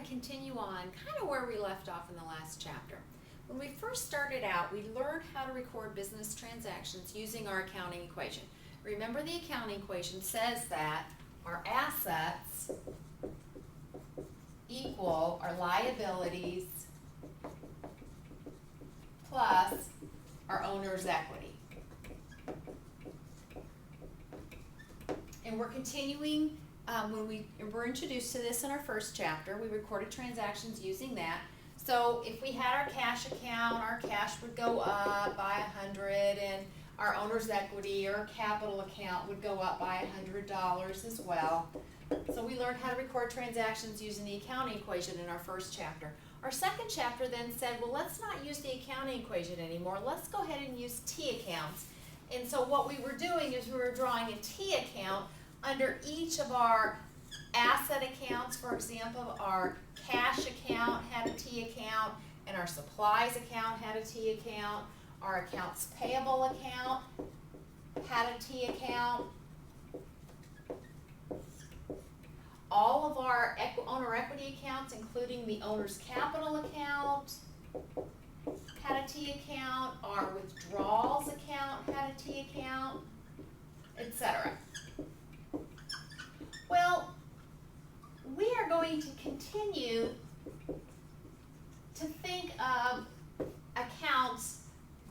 to continue on kind of where we left off in the last chapter. When we first started out, we learned how to record business transactions using our accounting equation. Remember, the accounting equation says that our assets equal our liabilities plus our owner's equity. And we're continuing, when we were introduced to this in our first chapter, we recorded transactions using that. So if we had our cash account, our cash would go up by 100, and our owner's equity or capital account would go up by $100 as well. So we learned how to record transactions using the accounting equation in our first chapter. Our second chapter then said, well, let's not use the accounting equation anymore. Let's go ahead and use T accounts. And so what we were doing is we were drawing a T account under each of our asset accounts. For example, our cash account had a T account, and our supplies account had a T account. Our accounts payable account had a T account. All of our owner equity accounts, including the owner's capital account, had a T account. Our withdrawals account had a T account, etc. Well, we are going to continue to think of accounts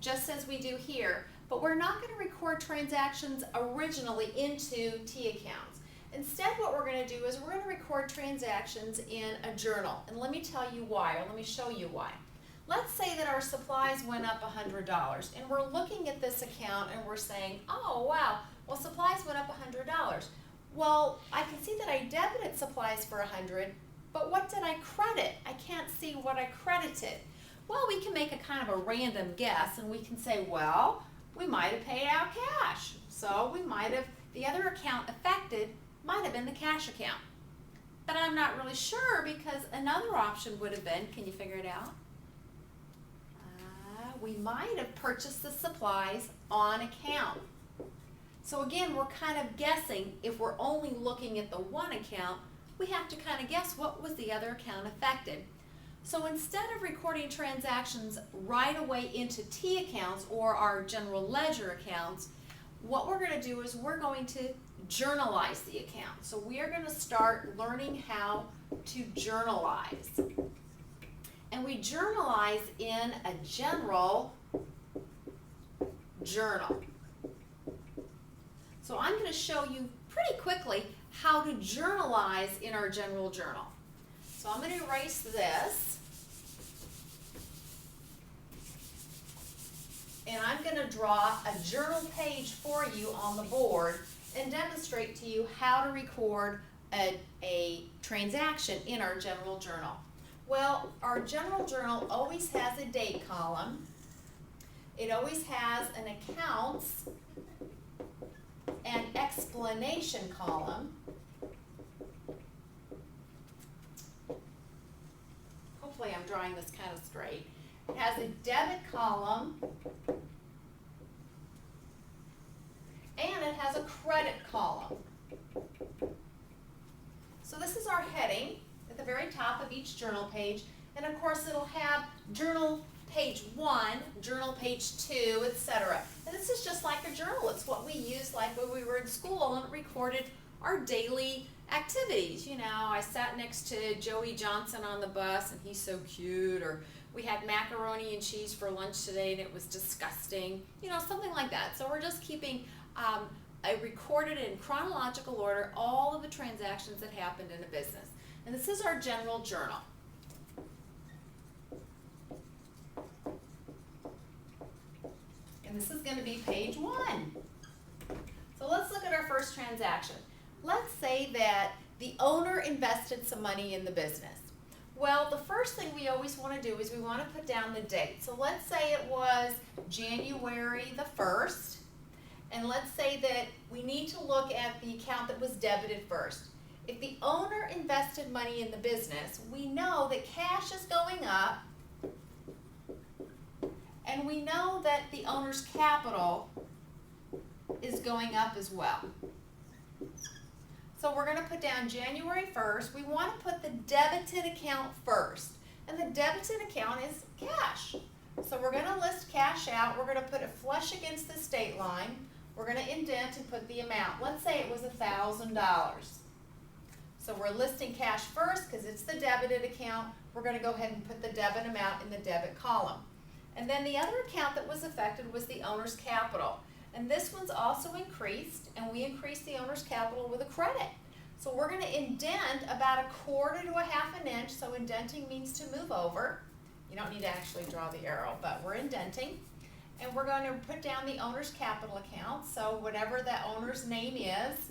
just as we do here, but we're not going to record transactions originally into T accounts. Instead, what we're going to do is we're going to record transactions in a journal. And let me tell you why, or let me show you why. Let's say that our supplies went up $100, and we're looking at this account and we're saying, oh wow, well, supplies went up $100. Well, I can see that I debited supplies for $100, but what did I credit? I can't see what I credited. Well, we can make a kind of a random guess, and we can say, well, we might have paid out cash. So we might have, the other account affected might have been the cash account. But I'm not really sure, because another option would have been, can you figure it out? We might have purchased the supplies on account. So again, we're kind of guessing. If we're only looking at the one account, we have to kind of guess what was the other account affected. So instead of recording transactions right away into T accounts or our general ledger accounts, what we're going to do is we're going to journalize the account. So we are going to start learning how to journalize. And we journalize in a general journal. So I'm going to show you pretty quickly how to journalize in our general journal. So I'm going to erase this. And I'm going to draw a journal page for you on the board and demonstrate to you how to record a transaction in our general journal. Well, our general journal always has a date column. It always has an accounts and explanation column. Hopefully I'm drawing this kind of straight. It has a debit column, and it has a credit column. So this is our heading at the very top of each journal page, and of course it'll have journal page 1, journal page 2, etc. And this is just like a journal. It's what we used like when we were in school, and it recorded our daily activities. You know, I sat next to Joey Johnson on the bus, and he's so cute, or we had macaroni and cheese for lunch today, and it was disgusting. You know, something like that. So we're just keeping I recorded in chronological order all of the transactions that happened in a business. And this is our general journal. And this is going to be page 1. So let's look at our first transaction. Let's say that the owner invested some money in the business. Well, the first thing we always want to do is we want to put down the date. So let's say it was January the 1st. And let's say that we need to look at the account that was debited first. If the owner invested money in the business, we know that cash is going up, and we know that the owner's capital is going up as well. So we're going to put down January 1st. We want to put the debited account first. And the debited account is cash. So we're going to list cash out. We're going to put it flush against the state line. We're going to indent and put the amount. Let's say it was $1,000. So we're listing cash first because it's the debited account. We're going to go ahead and put the debit amount in the debit column. And then the other account that was affected was the owner's capital. And this one's also increased, and we increased the owner's capital with a credit. So we're going to indent about 1/4 to 1/2 inch. So indenting means to move over. You don't need to actually draw the arrow, but we're indenting. And we're going to put down the owner's capital account. So whatever that owner's name is,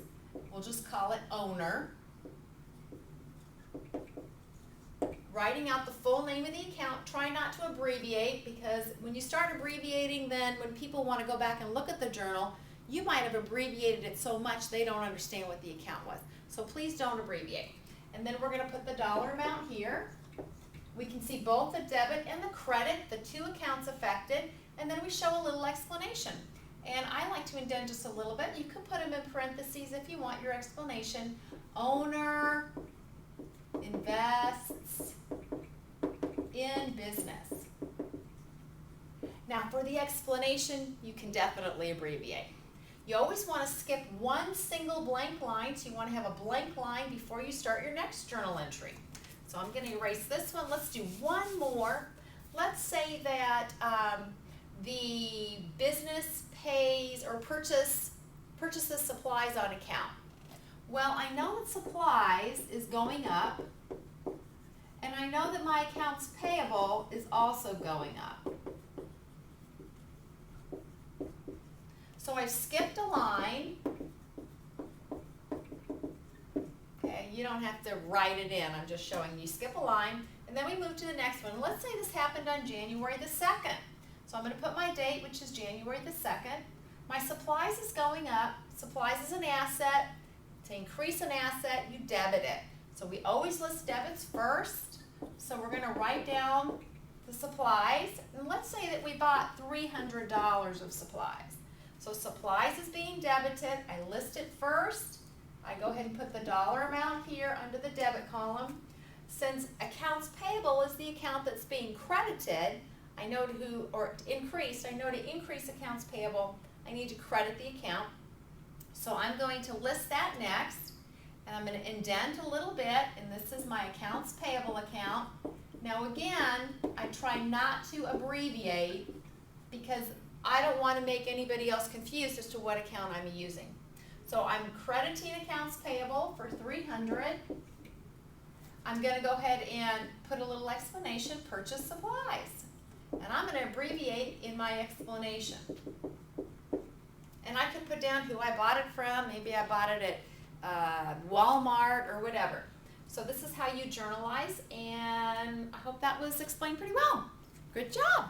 we'll just call it owner. Writing out the full name of the account. Try not to abbreviate, because when you start abbreviating, then when people want to go back and look at the journal, you might have abbreviated it so much they don't understand what the account was. So please don't abbreviate. And then we're going to put the dollar amount here. We can see both the debit and the credit, the two accounts affected, and then we show a little explanation. And I like to indent just a little bit. You can put them in parentheses if you want your explanation. Owner invests in business. Now for the explanation, you can definitely abbreviate. You always want to skip one single blank line, so you want to have a blank line before you start your next journal entry. So I'm going to erase this one. Let's do one more. Let's say that the business pays or purchases supplies on account. Well, I know that supplies is going up, and I know that my accounts payable is also going up. So I've skipped a line. Okay, you don't have to write it in. I'm just showing you skip a line, and then we move to the next one. Let's say this happened on January the 2nd. So I'm going to put my date, which is January the 2nd. My supplies is going up. Supplies is an asset. To increase an asset, you debit it. So we always list debits first. So we're going to write down the supplies. And let's say that we bought $300 of supplies. So supplies is being debited. I list it first. I go ahead and put the dollar amount here under the debit column. Since accounts payable is the account that's being credited, I know to increase accounts payable, I need to credit the account. So I'm going to list that next, and I'm going to indent a little bit, and this is my accounts payable account. Now again, I try not to abbreviate because I don't want to make anybody else confused as to what account I'm using. So I'm crediting accounts payable for $300. I'm going to go ahead and put a little explanation, purchase supplies. And I'm going to abbreviate in my explanation. And I can put down who I bought it from. Maybe I bought it at Walmart or whatever. So this is how you journalize, and I hope that was explained pretty well. Good job.